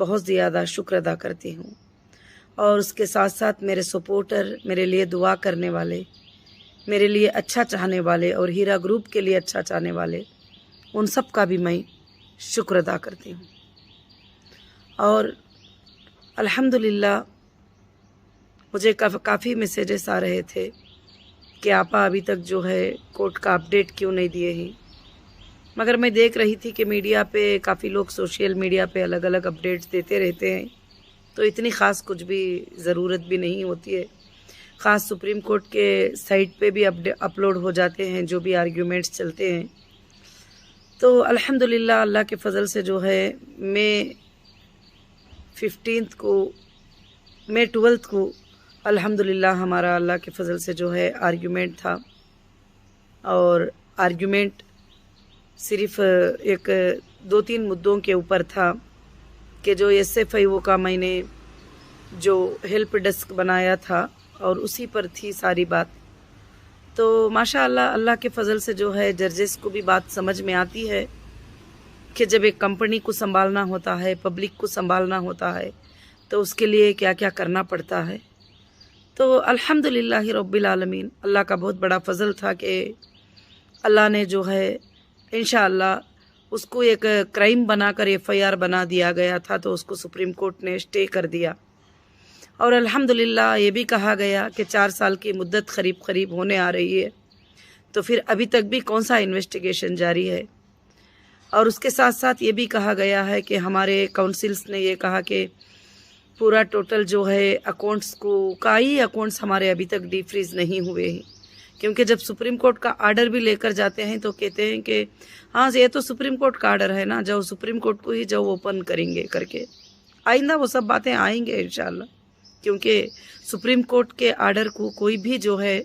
बहुत ज़्यादा शुक्र अदा करती हूँ। और उसके साथ साथ मेरे सपोर्टर, मेरे लिए दुआ करने वाले, मेरे लिए अच्छा चाहने वाले और हीरा ग्रुप के लिए अच्छा चाहने वाले, उन सब का भी मैं शुक्र अदा करती हूँ। और अल्हम्दुलिल्लाह मुझे काफ़ी मैसेजेस आ रहे थे कि आपा अभी तक जो है कोर्ट का अपडेट क्यों नहीं दिए ही। मगर मैं देख रही थी कि मीडिया पे काफ़ी लोग सोशल मीडिया पे अलग अलग अपडेट्स देते रहते हैं, तो इतनी ख़ास कुछ भी ज़रूरत भी नहीं होती है। ख़ास सुप्रीम कोर्ट के साइट पे भी अपलोड हो जाते हैं जो भी आर्ग्यूमेंट्स चलते हैं। तो अल्हम्दुलिल्लाह अल्लाह के फ़ज़ल से जो है मैं 12th को अल्हम्दुलिल्लाह हमारा अल्लाह के फ़ज़ल से जो है आर्ग्यूमेंट था। और आर्ग्यूमेंट सिर्फ़ एक 2-3 मुद्दों के ऊपर था कि जो SFIO का मैंने जो हेल्प डेस्क बनाया था और उसी पर थी सारी बात। तो माशाअल्लाह अल्लाह के फ़ज़ल से जो है जजेस को भी बात समझ में आती है कि जब एक कंपनी को संभालना होता है, पब्लिक को संभालना होता है, तो उसके लिए क्या क्या करना पड़ता है। तो अल्हम्दुलिल्लाह रब्बिल आलमीन, अल्लाह का बहुत बड़ा फ़ज़ल था कि अल्लाह ने जो है इंशाअल्लाह उसको एक क्राइम बनाकर FIR बना दिया गया था, तो उसको सुप्रीम कोर्ट ने स्टे कर दिया। और अल्हम्दुलिल्लाह ये भी कहा गया कि 4 साल की मुद्दत करीब होने आ रही है, तो फिर अभी तक भी कौन सा इन्वेस्टिगेशन जारी है। और उसके साथ साथ ये भी कहा गया है कि हमारे काउंसिल्स ने ये कहा कि पूरा टोटल जो है अकाउंट्स को कई अकाउंट्स हमारे अभी तक डीफ्रीज नहीं हुए हैं, क्योंकि जब सुप्रीम कोर्ट का आर्डर भी लेकर जाते हैं तो कहते हैं कि हाँ ये तो सुप्रीम कोर्ट का आर्डर है ना, जाओ सुप्रीम कोर्ट को ही जाओ ओपन करेंगे करके। आइंदा वो सब बातें आएंगे इंशाल्लाह, क्योंकि सुप्रीम कोर्ट के आर्डर को कोई भी जो है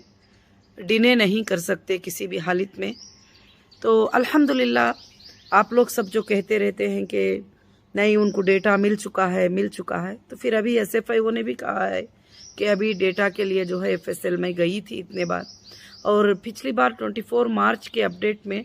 डिने नहीं कर सकते किसी भी हालत में। तो अल्हम्दुलिल्लाह आप लोग सब जो कहते रहते हैं कि नहीं उनको डेटा मिल चुका है, तो फिर अभी SFIO ने भी कहा है कि अभी डेटा के लिए जो है FSL में गई थी इतने बार। और पिछली बार 24 मार्च के अपडेट में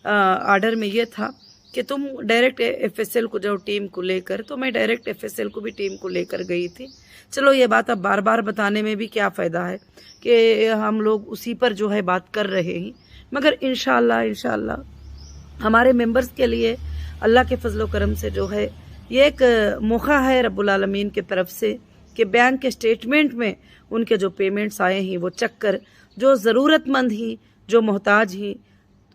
आर्डर में ये था कि तुम डायरेक्ट FSL को जाओ टीम को लेकर, तो मैं डायरेक्ट FSL को भी टीम को लेकर गई थी। चलो ये बात अब बार बार बताने में भी क्या फ़ायदा है कि हम लोग उसी पर जो है बात कर रहे हैं। मगर इंशाअल्लाह हमारे मेंबर्स के लिए अल्लाह के फजलो करम से जो है ये एक मौका है रब्बुल आलमीन की तरफ से कि बैंक के स्टेटमेंट में उनके जो पेमेंट्स आए हैं वो चेक कर, जो ज़रूरतमंद ही, जो मोहताज ही,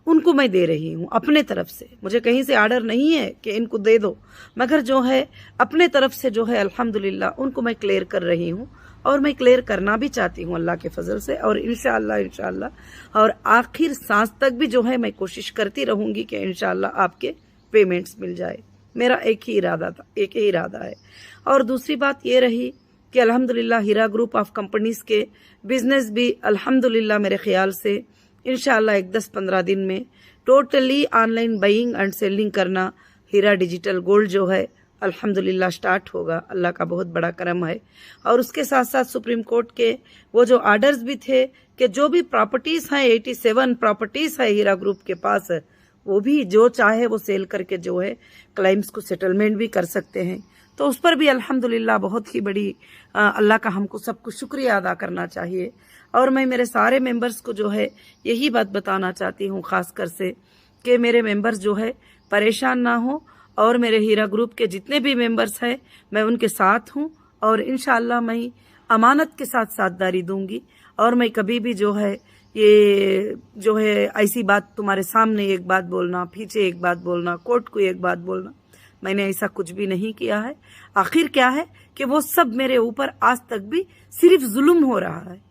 उनको मैं दे रही हूँ अपने तरफ से। मुझे कहीं से आर्डर नहीं है कि इनको दे दो, मगर जो है अपने तरफ से जो है अल्हम्दुलिल्लाह उनको मैं क्लियर कर रही हूँ। और मैं क्लियर करना भी चाहती हूँ अल्लाह के फजल से। और इंशाअल्लाह और आखिर सांस तक भी जो है मैं कोशिश करती रहूँगी कि इंशाअल्लाह आपके पेमेंट्स मिल जाए। मेरा एक ही इरादा है। और दूसरी बात ये रही कि अल्हम्दुलिल्लाह हीरा ग्रुप ऑफ कंपनीज के बिजनेस भी अल्हम्दुलिल्लाह मेरे ख्याल से इंशाअल्लाह एक 10-15 दिन में totally online buying and selling करना हीरा डिजिटल गोल्ड जो है अल्हम्दुलिल्लाह स्टार्ट होगा। अल्लाह का बहुत बड़ा करम है। और उसके साथ साथ सुप्रीम कोर्ट के वो जो आर्डर्स भी थे कि जो भी प्रॉपर्टीज हैं 87 प्रॉपर्टीज है हीरा ग्रुप के पास, वो भी जो चाहे वो सेल करके जो है क्लाइम्स को सेटलमेंट भी कर सकते हैं। तो उस पर भी अल्हम्दुलिल्लाह बहुत ही बड़ी अल्लाह का हमको सबको शुक्रिया अदा करना चाहिए। और मैं मेरे सारे मेंबर्स को जो है यही बात बताना चाहती हूँ खास कर से कि मेरे मेंबर्स जो है परेशान ना हो। और मेरे हीरा ग्रुप के जितने भी मेंबर्स हैं मैं उनके साथ हूँ और इंशाअल्लाह मैं अमानत के साथ साथदारी दूंगी। और मैं कभी भी जो है ये जो है ऐसी बात तुम्हारे सामने एक बात बोलना, पीछे एक बात बोलना, कोर्ट को एक बात बोलना, मैंने ऐसा कुछ भी नहीं किया है। आखिर क्या है कि वो सब मेरे ऊपर आज तक भी सिर्फ जुल्म हो रहा है।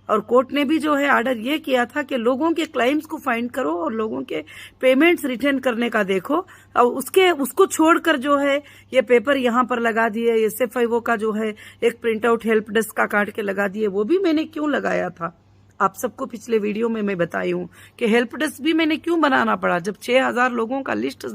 और कोर्ट ने भी जो है आर्डर ये किया था कि लोगों के क्लाइम्स को फाइंड करो और लोगों के पेमेंट्स रिटर्न करने का देखो। और उसको छोड़कर जो है ये पेपर यहाँ पर लगा दिए, SFIO का जो है एक प्रिंट आउट हेल्प डेस्क का काट के लगा दिए, वो भी मैंने क्यों लगाया था? आप सबको पिछले वीडियो में मैं बताई हूँ कि हेल्प डेस्क भी मैंने क्यों बनाना पड़ा। जब 6000 लोगों का लिस्ट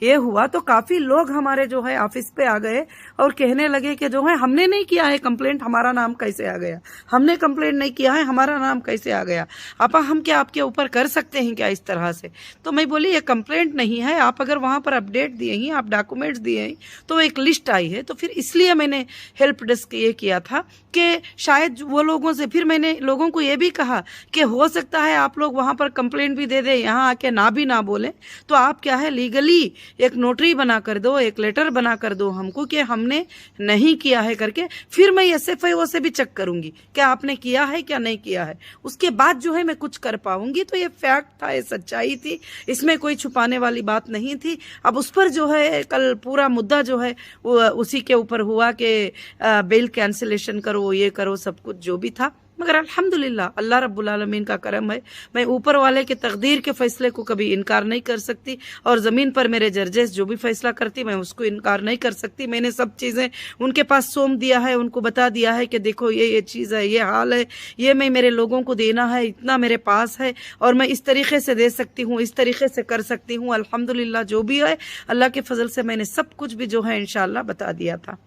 ये हुआ तो काफी लोग हमारे जो है ऑफिस पे आ गए और कहने लगे कि जो है हमने नहीं किया है कंप्लेंट, हमारा नाम कैसे आ गया, हमने कंप्लेंट नहीं किया है, हमारा नाम कैसे आ गया, आपा हम क्या आपके ऊपर कर सकते हैं क्या इस तरह से। तो मैं बोली ये कंप्लेंट नहीं है, आप अगर वहां पर अपडेट दिए ही, आप डॉक्यूमेंट्स दिए ही तो एक लिस्ट आई है। तो फिर इसलिए मैंने हेल्प डेस्क ये किया था कि शायद वो लोगों से, फिर मैंने लोगों को ये भी कहा कि हो सकता है आप लोग वहां पर कंप्लेंट भी दे दे, यहाँ आके ना भी ना बोले, तो आप क्या है लीगली एक नोटरी बना कर दो, एक लेटर बना कर दो हमको कि हमने नहीं किया है करके। फिर मैं SFIO से भी चेक करूंगी क्या आपने किया है क्या नहीं किया है, उसके बाद जो है मैं कुछ कर पाऊंगी। तो ये फैक्ट था, ये सच्चाई थी, इसमें कोई छुपाने वाली बात नहीं थी। अब उस पर जो है कल पूरा मुद्दा जो है वो उसी के ऊपर हुआ कि बेल कैंसिलेशन करो, ये करो, सब कुछ जो भी था। मगर अल्हम्दुलिल्लाह अल्लाह रब्बुल आलमीन का करम है, मैं ऊपर वाले के तकदीर के फैसले को कभी इनकार नहीं कर सकती, और ज़मीन पर मेरे जजेस जो भी फैसला करती मैं उसको इनकार नहीं कर सकती। मैंने सब चीज़ें उनके पास सौंप दिया है, उनको बता दिया है कि देखो ये चीज़ है, ये हाल है, ये मैं मेरे लोगों को देना है, इतना मेरे पास है और मैं इस तरीके से दे सकती हूँ, इस तरीके से कर सकती हूँ। अल्हम्दुलिल्लाह जो भी है अल्लाह के फजल से मैंने सब कुछ भी जो है इंशाअल्लाह बता दिया था।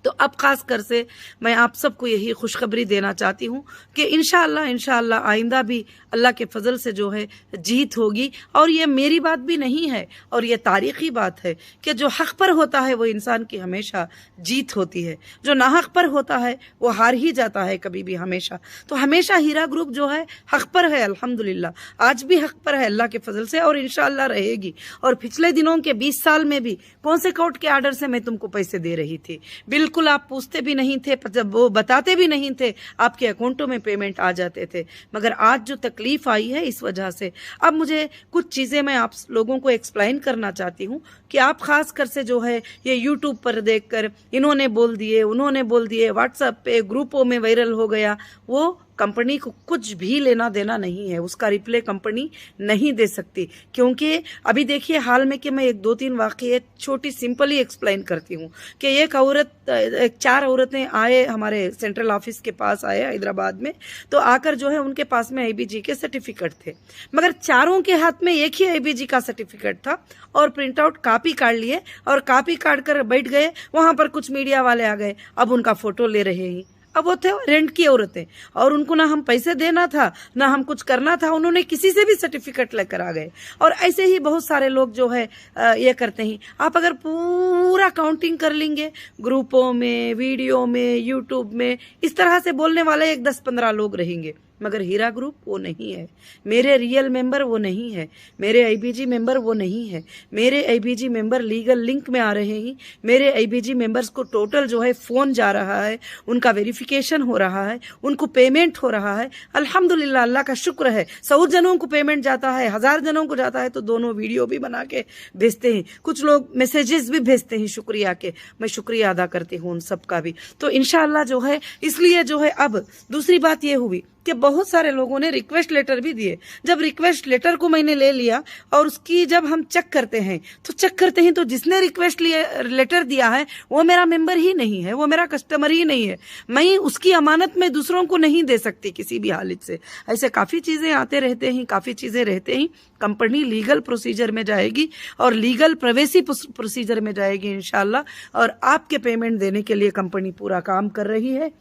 तो अब खास कर से मैं आप सबको यही खुशखबरी देना चाहती हूँ कि इंशाअल्लाह आइंदा भी अल्लाह के फजल से जो है जीत होगी। और ये मेरी बात भी नहीं है और ये तारीखी बात है कि जो हक पर होता है वो इंसान की हमेशा जीत होती है, जो नाहक पर होता है वो हार ही जाता है कभी भी हमेशा। तो हमेशा हीरा ग्रुप जो है हक पर है, अल्हम्दुलिल्लाह आज भी हक पर है अल्लाह के फजल से, और इंशाअल्लाह रहेगी। और पिछले दिनों के 20 साल में भी कौन से कोर्ट के आर्डर से मैं तुमको पैसे दे रही थी, बिल्कुल आप पूछते भी नहीं थे, जब वो बताते भी नहीं थे, आपके अकाउंटों में पेमेंट आ जाते थे। मगर आज जो तकलीफ आई है इस वजह से अब मुझे कुछ चीजें मैं आप लोगों को एक्सप्लेन करना चाहती हूँ कि आप खास कर से जो है ये यूट्यूब पर देखकर इन्होंने बोल दिए, उन्होंने बोल दिए, व्हाट्सएप पे ग्रुपों में वायरल हो गया, वो कंपनी को कुछ भी लेना देना नहीं है, उसका रिप्ले कंपनी नहीं दे सकती। क्योंकि अभी देखिए हाल में कि मैं एक 2-3 वाकये छोटी सिंपल ही एक्सप्लेन करती हूँ कि एक 4 औरतें आए हमारे सेंट्रल ऑफिस के पास आए हैदराबाद में, तो आकर जो है उनके पास में IBG के सर्टिफिकेट थे, मगर चारों के हाथ में एक ही IBG का सर्टिफिकेट था और प्रिंट आउट कापी काट लिए और कापी काट कर बैठ गए। वहां पर कुछ मीडिया वाले आ गए, अब उनका फोटो ले रहे हैं। अब वो थे रेंट की औरतें और उनको ना हम पैसे देना था ना हम कुछ करना था, उन्होंने किसी से भी सर्टिफिकेट लेकर आ गए। और ऐसे ही बहुत सारे लोग जो है ये करते हैं। आप अगर पूरा काउंटिंग कर लेंगे ग्रुपों में, वीडियो में, यूट्यूब में, इस तरह से बोलने वाले एक 10-15 लोग रहेंगे, मगर हीरा ग्रुप वो नहीं है, मेरे रियल मेंबर वो नहीं है, मेरे IBG मेंबर वो नहीं है। मेरे IBG मेंबर लीगल लिंक में आ रहे हैं, मेरे IBG मेंबर्स को टोटल जो है फोन जा रहा है, उनका वेरिफिकेशन हो रहा है, उनको पेमेंट हो रहा है। अल्हम्दुलिल्लाह अल्लाह का शुक्र है, 100 जनों को पेमेंट जाता है, 1000 जनों को जाता है तो दोनों वीडियो भी बना के भेजते हैं, कुछ लोग मैसेजेस भी भेजते हैं शुक्रिया के, मैं शुक्रिया अदा करती हूँ उन सब का भी। तो इंशाअल्लाह जो है इसलिए जो है अब दूसरी बात ये हुई कि बहुत सारे लोगों ने रिक्वेस्ट लेटर भी दिए। जब रिक्वेस्ट लेटर को मैंने ले लिया और उसकी जब हम चेक करते हैं तो जिसने रिक्वेस्ट लेटर दिया है वो मेरा मेंबर ही नहीं है, वो मेरा कस्टमर ही नहीं है। मैं उसकी अमानत में दूसरों को नहीं दे सकती किसी भी हालत से। ऐसे काफी चीजें आते रहते हैं, काफी चीजें रहते हैं। कंपनी लीगल प्रोसीजर में जाएगी और लीगल प्राइवेसी प्रोसीजर में जाएगी इंशाल्लाह, और आपके पेमेंट देने के लिए कंपनी पूरा काम कर रही है।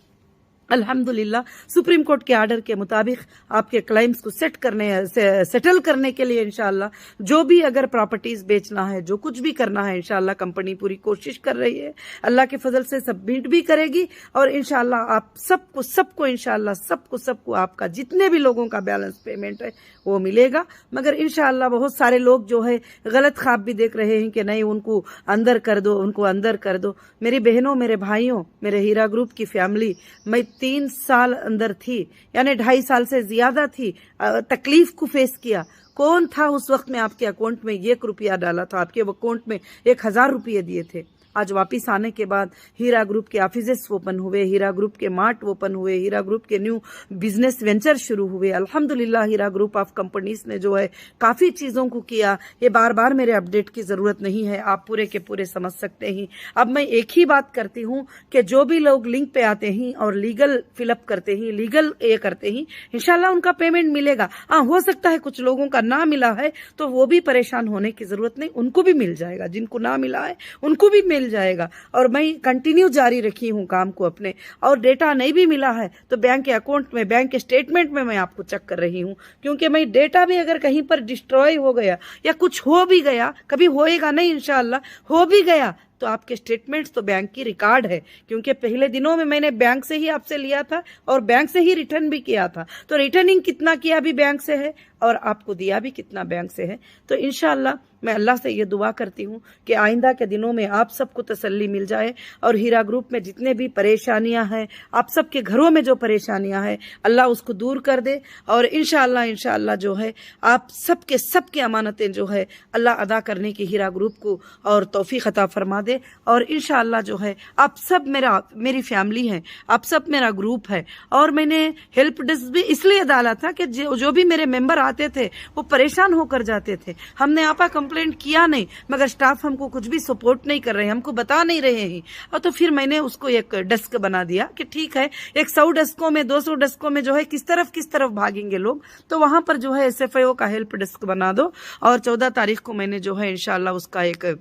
अल्हम्दुलिल्लाह सुप्रीम कोर्ट के आर्डर के मुताबिक आपके क्लेम्स को सेटल करने के लिए इंशाअल्लाह जो भी अगर प्रॉपर्टीज बेचना है, जो कुछ भी करना है, इंशाअल्लाह कंपनी पूरी कोशिश कर रही है। अल्लाह के फजल से सबमिट भी करेगी और इंशाअल्लाह आप सबको इंशाअल्लाह सबको आपका जितने भी लोगों का बैलेंस पेमेंट है वो मिलेगा। मगर इंशाअल्लाह बहुत सारे लोग जो है गलत ख्वाब भी देख रहे हैं कि नहीं उनको अंदर कर दो, उनको अंदर कर दो। मेरी बहनों, मेरे भाइयों, मेरे हीरा ग्रुप की फैमिली, मैं 3 साल अंदर थी, यानी 2.5 साल से ज्यादा थी, तकलीफ को फेस किया। कौन था उस वक्त में आपके अकाउंट में 1 रुपया डाला था, आपके अकाउंट में 1000 रुपये दिए थे? आज वापस आने के बाद हीरा ग्रुप के ऑफिसेस ओपन हुए, हीरा ग्रुप के मार्ट ओपन हुए, हीरा ग्रुप के न्यू बिजनेस वेंचर शुरू हुए। अल्हम्दुलिल्लाह हीरा ग्रुप ऑफ कंपनीज ने जो है काफी चीजों को किया। ये बार बार मेरे अपडेट की जरूरत नहीं है, आप पूरे के पूरे समझ सकते हैं। अब मैं एक ही बात करती हूँ कि जो भी लोग लिंक पे आते हैं और लीगल फिलअप करते हैं, लीगल ये करते हैं, इंशाल्लाह उनका पेमेंट मिलेगा। हाँ, हो सकता है कुछ लोगों का ना मिला है तो वो भी परेशान होने की जरूरत नहीं, उनको भी मिल जाएगा। जिनको ना मिला है उनको भी मिल जाएगा। और मैं कंटिन्यू जारी रखी हूँ काम को अपने। और डेटा नहीं भी मिला है तो बैंक के अकाउंट में, बैंक के स्टेटमेंट में मैं आपको चेक कर रही हूँ, क्योंकि मैं डेटा भी अगर कहीं पर डिस्ट्रॉय हो गया या कुछ हो भी गया, कभी होएगा नहीं इंशाल्लाह, हो भी गया तो आपके स्टेटमेंट्स तो बैंक की रिकॉर्ड है, क्योंकि पहले दिनों में मैंने बैंक से ही आपसे लिया था और बैंक से ही रिटर्न भी किया था। तो रिटर्निंग कितना किया भी बैंक से है और आपको दिया भी कितना बैंक से है। तो इंशाल्लाह मैं अल्लाह से ये दुआ करती हूँ कि आइंदा के दिनों में आप सबको तसल्ली मिल जाए और हीरा ग्रुप में जितने भी परेशानियां हैं, आप सबके घरों में जो परेशानियां हैं, अल्लाह उसको दूर कर दे। और इंशाल्लाह जो है आप सबके अमानतें जो है अल्लाह अदा करने की हीरा ग्रुप को और तौफीक अता फरमा दे। और इंशाल्लाह जो है आप सब मेरी फैमिली है, आप सब मेरा ग्रुप है। और मैंने हेल्प डेस्क भी इसलिए डाला था कि जो भी मेरे मेंबर आते थे वो परेशान होकर जाते थे। हमने आपा कंप्लेंट किया नहीं, मगर स्टाफ हमको कुछ भी सपोर्ट नहीं कर रहे हैं, हमको बता नहीं रहे हैं। और तो फिर मैंने उसको एक डेस्क बना दिया कि ठीक है, 100 डेस्कों में 200 डेस्कों में जो है किस तरफ भागेंगे लोग, तो वहां पर जो है SFIO का हेल्प डेस्क बना दो। और 14 तारीख को मैंने जो है इंशाल्लाह उसका एक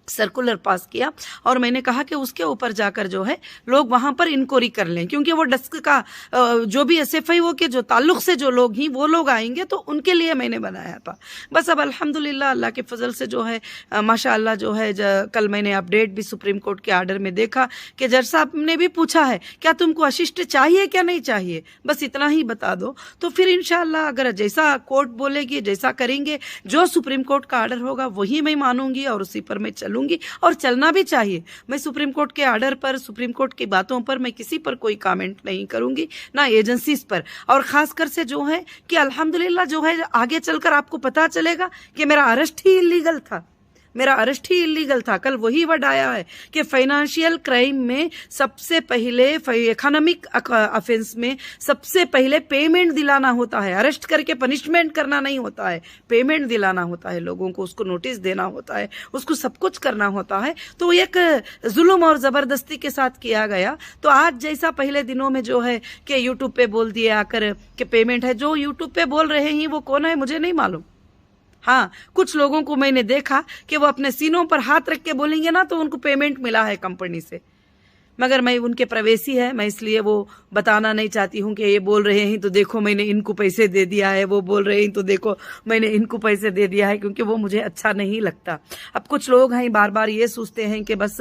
सर्कुलर पास किया और मैंने कहा कि उसके ऊपर जाकर जो है लोग वहां पर इंक्वायरी कर लें, क्योंकि वो डेस्क का जो भी SFIO के जो ताल्लुक से जो लोग हैं वो लोग आएंगे, तो उनके लिए मैंने बनाया था। बस अब अल्हम्दुलिल्लाह अल्लाह के फजल से जो है माशाअल्लाह जो है कल मैंने अपडेट भी सुप्रीम कोर्ट के आर्डर में देखा कि जज साहब ने भी पूछा है क्या तुमको अशिष्ट चाहिए क्या नहीं चाहिए, बस इतना ही बता दो। तो फिर इंशाअल्लाह अगर जैसा कोर्ट बोलेगी, जैसा करेंगे, जो सुप्रीम कोर्ट का आर्डर होगा वही मैं मानूंगी और उसी पर मैं चलूंगी। और चलना भी चाहिए। मैं सुप्रीम कोर्ट के आर्डर पर, सुप्रीम कोर्ट की बातों पर मैं किसी पर कोई कमेंट नहीं करूंगी, ना एजेंसीज पर। और खासकर से जो है कि अल्हम्दुलिल्लाह जो है आगे चलकर आपको पता चलेगा कि मेरा अरेस्ट ही इलीगल था, मेरा अरेस्ट ही इलीगल था। कल वही वर्ड आया है कि फाइनेंशियल क्राइम में सबसे पहले, इकोनॉमिक ऑफेंस में सबसे पहले पेमेंट दिलाना होता है, अरेस्ट करके पनिशमेंट करना नहीं होता है, पेमेंट दिलाना होता है लोगों को, उसको नोटिस देना होता है, उसको सब कुछ करना होता है। तो एक जुल्म और जबरदस्ती के साथ किया गया। तो आज जैसा पहले दिनों में जो है कि यूट्यूब पे बोल दिए आकर कि पेमेंट है, जो यूट्यूब पे बोल रहे हैं वो कौन है मुझे नहीं मालूम। हाँ, कुछ लोगों को मैंने देखा कि वो अपने सीनों पर हाथ रख के बोलेंगे ना तो उनको पेमेंट मिला है कंपनी से, मगर मैं उनके प्रवेशी है, मैं इसलिए वो बताना नहीं चाहती हूँ कि ये बोल रहे हैं तो देखो मैंने इनको पैसे दे दिया है, वो बोल रहे हैं तो देखो मैंने इनको पैसे दे दिया है, क्योंकि वो मुझे अच्छा नहीं लगता। अब कुछ लोग हैं बार बार ये सोचते हैं कि बस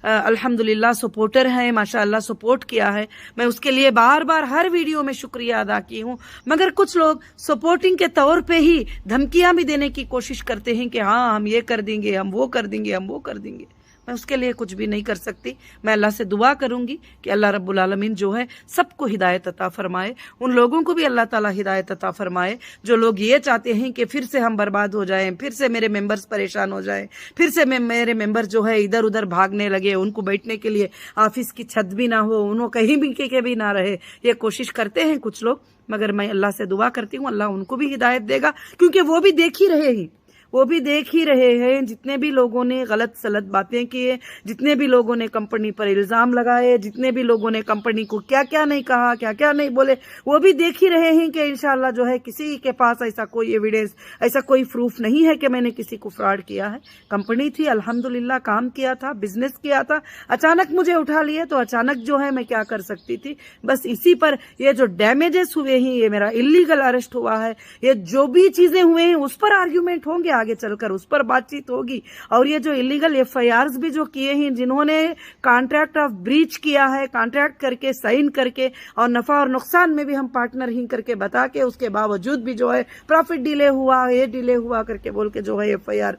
अल्हम्दुलिल्लाह सपोर्टर हैं, माशाअल्लाह सपोर्ट किया है, मैं उसके लिए बार बार हर वीडियो में शुक्रिया अदा की हूँ। मगर कुछ लोग सपोर्टिंग के तौर पर ही धमकियां भी देने की कोशिश करते हैं कि हाँ हम ये कर देंगे, हम वो कर देंगे, हम वो कर देंगे। मैं उसके लिए कुछ भी नहीं कर सकती। मैं अल्लाह से दुआ करूंगी कि अल्लाह रब्बुल आलमीन जो है सबको हिदायत अता फरमाए, उन लोगों को भी अल्लाह ताला हिदायत अता फरमाए जो लोग ये चाहते हैं कि फिर से हम बर्बाद हो जाएं, फिर से मेरे मेंबर्स परेशान हो जाएं, फिर से मेरे मेंबर जो है इधर उधर भागने लगे, उनको बैठने के लिए ऑफिस की छत भी ना हो, उन्हों कहीं भी के भी ना रहे, ये कोशिश करते हैं कुछ लोग। मगर मैं अल्लाह से दुआ करती हूँ अल्लाह उनको भी हिदायत देगा, क्योंकि वो भी देख ही रहे हैं, वो भी देख ही रहे हैं जितने भी लोगों ने गलत सलत बातें किए, जितने भी लोगों ने कंपनी पर इल्जाम लगाए, जितने भी लोगों ने कंपनी को क्या क्या नहीं कहा, क्या क्या नहीं बोले, वो भी देख ही रहे हैं कि इंशाल्लाह जो है किसी के पास ऐसा कोई एविडेंस, ऐसा कोई प्रूफ नहीं है कि मैंने किसी को फ्रॉड किया है। कंपनी थी, अल्हम्दुलिल्लाह काम किया था, बिजनेस किया था, अचानक मुझे उठा लिए तो अचानक जो है मैं क्या कर सकती थी। बस इसी पर ये जो डैमेजेस हुए हैं, ये मेरा इलीगल अरेस्ट हुआ है, ये जो भी चीजें हुए हैं उस पर आर्ग्यूमेंट होंगे, आगे चलकर उस पर बातचीत होगी। और ये जो इलीगल FIRs भी जो किए हैं, जिन्होंने कॉन्ट्रैक्ट ऑफ ब्रीच किया है, कॉन्ट्रैक्ट करके साइन करके और नफा और नुकसान में भी हम पार्टनर ही करके बता के उसके बावजूद भी जो है प्रॉफिट डिले हुआ, ये डिले हुआ करके बोल के जो है FIR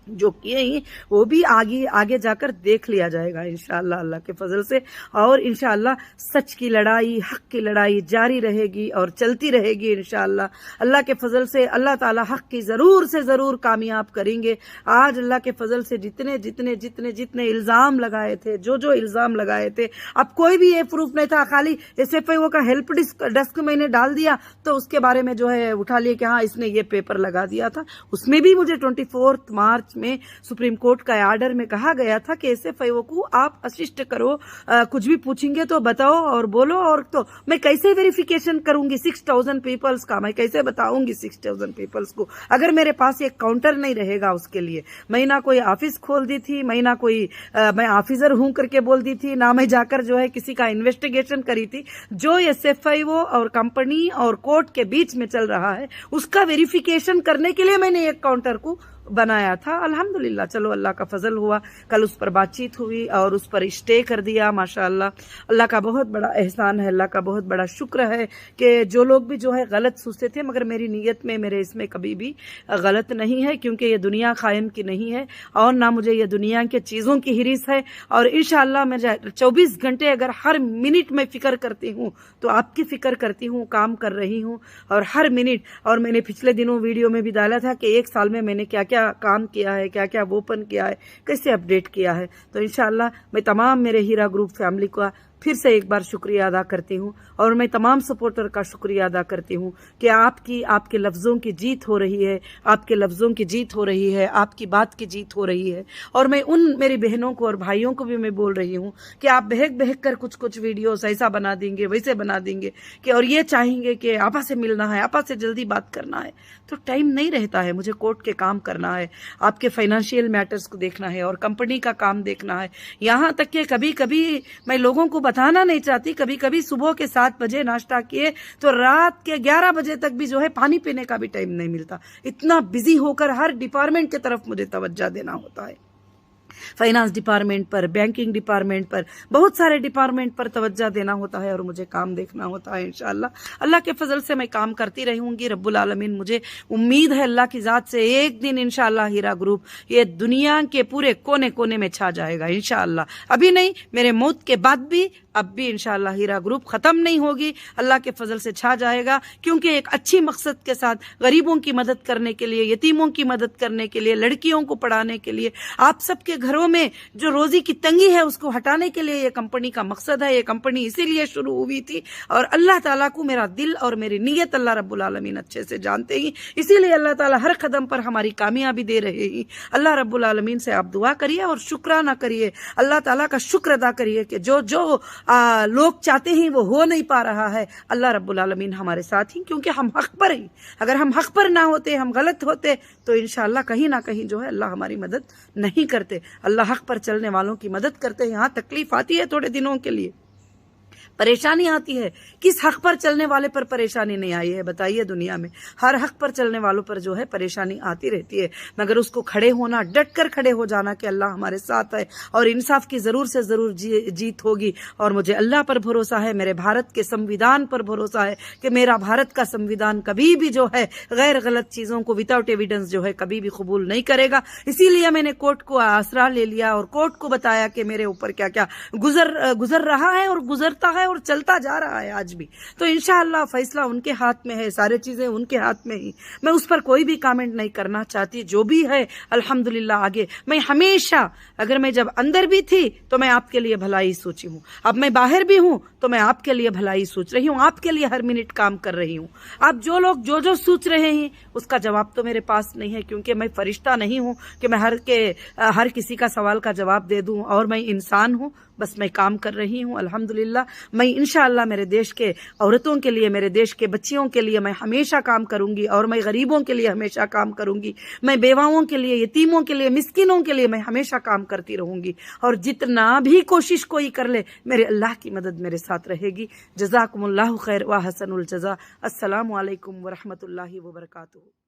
जो किए ही वो भी आगे जाकर देख लिया जाएगा इंशाअल्लाह अल्लाह के फजल से। और इंशाअल्लाह सच की लड़ाई, हक की लड़ाई जारी रहेगी और चलती रहेगी इंशाअल्लाह अल्लाह के फजल से। अल्लाह ताला हक की जरूर से जरूर कामयाब करेंगे। आज अल्लाह के फजल से जितने इल्जाम लगाए थे, जो इल्जाम लगाए थे, अब कोई भी ये प्रूफ नहीं था, खाली SFIO का हेल्प डेस्क मैंने डाल दिया तो उसके बारे में जो है उठा लिया कि हाँ इसने ये पेपर लगा दिया था। उसमें भी मुझे 24 मार्च में सुप्रीम कोर्ट का आर्डर में कहा गया था कि SFIO को आप असिस्ट करो, कुछ भी पूछेंगे तो बताओ और बोलो। और तो मैं कैसे वेरिफिकेशन करूंगी 6000 पीपल्स का, मैं कैसे बताऊंगी 6000 पीपल्स को अगर मेरे पास एक काउंटर नहीं रहेगा। उसके लिए मैं ना कोई ऑफिस खोल दी थी, मैं ना कोई मैं ऑफिसर हूं करके बोल दी थी, ना मैं जाकर जो है किसी का इन्वेस्टिगेशन करी थी। जो SFIO और कंपनी और कोर्ट के बीच में चल रहा है उसका वेरिफिकेशन करने के लिए मैंने एक काउंटर को बनाया था। अल्हम्दुलिल्लाह चलो अल्लाह का फजल हुआ, कल उस पर बातचीत हुई और उस पर स्टे कर दिया। माशाअल्लाह अल्लाह का बहुत बड़ा एहसान है, अल्लाह का बहुत बड़ा शुक्र है कि जो लोग भी जो है गलत सोचते थे, मगर मेरी नीयत में मेरे इसमें कभी भी गलत नहीं है, क्योंकि ये दुनिया कायम की नहीं है और ना मुझे ये दुनिया के चीज़ों की हिरिस है। और इंशाअल्लाह मैं 24 घंटे अगर हर मिनट में फिक्र करती हूँ तो आपकी फिक्र करती हूँ, काम कर रही हूँ और हर मिनट। और मैंने पिछले दिनों वीडियो में भी डाला था कि एक साल में मैंने क्या क्या काम किया है, क्या क्या ओपन किया है, कैसे अपडेट किया है। तो इंशाअल्लाह मैं तमाम मेरे हीरा ग्रुप फैमिली का फिर से एक बार शुक्रिया अदा करती हूँ और मैं तमाम सपोर्टर का शुक्रिया अदा करती हूँ कि आपके लफ्ज़ों की जीत हो रही है, आपके लफ्ज़ों की जीत हो रही है, आपकी बात की जीत हो रही है। और मैं उन मेरी बहनों को और भाइयों को भी मैं बोल रही हूँ कि आप बहक कर कुछ वीडियोस ऐसा बना देंगे, वैसे बना देंगे कि और ये चाहेंगे कि आपा से मिलना है, आपा से जल्दी बात करना है, तो टाइम नहीं रहता है। मुझे कोर्ट के काम करना है, आपके फाइनेंशियल मैटर्स को देखना है और कंपनी का काम देखना है। यहाँ तक कि कभी कभी मैं लोगों को बताना नहीं चाहती, कभी कभी सुबह के 7 बजे नाश्ता किए तो रात के 11 बजे तक भी जो है पानी पीने का भी टाइम नहीं मिलता। इतना बिजी होकर हर डिपार्टमेंट की तरफ मुझे तवज्जो देना होता है, फाइनेंस डिपार्टमेंट पर, बैंकिंग डिपार्टमेंट पर, बहुत सारे डिपार्टमेंट पर तवज्जो देना होता है और मुझे काम देखना होता है। इंशाअल्लाह अल्लाह के फजल से मैं काम करती रहूंगी। रब्बुल आलमीन, मुझे उम्मीद है अल्लाह की जात से एक दिन इंशाअल्लाह हीरा ग्रुप ये दुनिया के पूरे कोने कोने में छा जाएगा इंशाअल्लाह। अभी नहीं, मेरे मौत के बाद भी, अब भी इंशाअल्लाह हीरा ग्रुप खत्म नहीं होगी, अल्लाह के फजल से छा जाएगा। क्योंकि एक अच्छी मकसद के साथ गरीबों की मदद करने के लिए, यतीमों की मदद करने के लिए, लड़कियों को पढ़ाने के लिए, आप सबके घरों में जो रोजी की तंगी है उसको हटाने के लिए ये कंपनी का मकसद है। ये कंपनी इसीलिए शुरू हुई थी और अल्लाह ताला को मेरा दिल और मेरी नीयत अल्लाह रब्बुल आलमीन अच्छे से जानते ही, इसीलिए अल्लाह ताला हर कदम पर हमारी कामयाबी दे रहे हैं। अल्लाह रब्बुल आलमीन से आप दुआ करिए और शुक्राना करिए, अल्लाह ताला का शुक्र अदा करिए कि जो लोग चाहते हैं वो हो नहीं पा रहा है। अल्लाह रब्बुल आलमीन हमारे साथ ही, क्योंकि हम हक पर हैं। अगर हम हक पर ना होते, हम गलत होते, तो इंशाअल्लाह कहीं ना कहीं जो है अल्लाह हमारी मदद नहीं करते। अल्लाह हक पर चलने वालों की मदद करते हैं। यहाँ तकलीफ आती है थोड़े दिनों के लिए, परेशानी आती है, किस हक पर चलने वाले पर परेशानी नहीं आई है बताइए? दुनिया में हर हक पर चलने वालों पर जो है परेशानी आती रहती है, मगर उसको खड़े होना, डट कर खड़े हो जाना कि अल्लाह हमारे साथ है और इंसाफ की जरूर से जरूर जीत होगी। और मुझे अल्लाह पर भरोसा है, मेरे भारत के संविधान पर भरोसा है कि मेरा भारत का संविधान कभी भी जो है गैर गलत चीजों को विदाउट एविडेंस जो है कभी भी कबूल नहीं करेगा। इसीलिए मैंने कोर्ट को आसरा ले लिया और कोर्ट को बताया कि मेरे ऊपर क्या क्या गुजर रहा है और गुजरता है और चलता जा रहा है आज भी। तो इंशाअल्लाह फैसला उनके हाथ में है, सारी चीजें उनके हाथ में ही, मैं उस पर कोई भी कमेंट नहीं करना चाहती। जो भी है अल्हम्दुलिल्लाह आगे मैं हमेशा, अगर मैं जब अंदर भी थी तो मैं आपके लिए भलाई सोची हूँ, अब मैं बाहर भी हूँ तो मैं आपके लिए भलाई सोच रही हूँ, आपके लिए हर मिनट काम कर रही हूँ। आप जो लोग जो सोच रहे हैं उसका जवाब तो मेरे पास नहीं है, क्योंकि मैं फरिश्ता नहीं हूँ कि मैं हर किसी का सवाल का जवाब दे दूं, और मैं इंसान हूँ, बस मैं काम कर रही हूँ अल्हम्दुलिल्लाह। मैं इंशाअल्लाह मेरे देश के औरतों के लिए, मेरे देश के बच्चियों के लिए मैं हमेशा काम करूंगी और मैं गरीबों के लिए हमेशा काम करूंगी, मैं बेवाओं के लिए, यतीमों के लिए, मिस्किनों के लिए मैं हमेशा काम करती रहूंगी। और जितना भी कोशिश कोई कर ले, मेरे अल्लाह की मदद मेरे साथ रहेगी। जज़ाकुमुल्लाहु खैर व हसनुल जज़ा। अस्सलामु अलैकुम व रहमतुल्लाहि व बरकातुहू।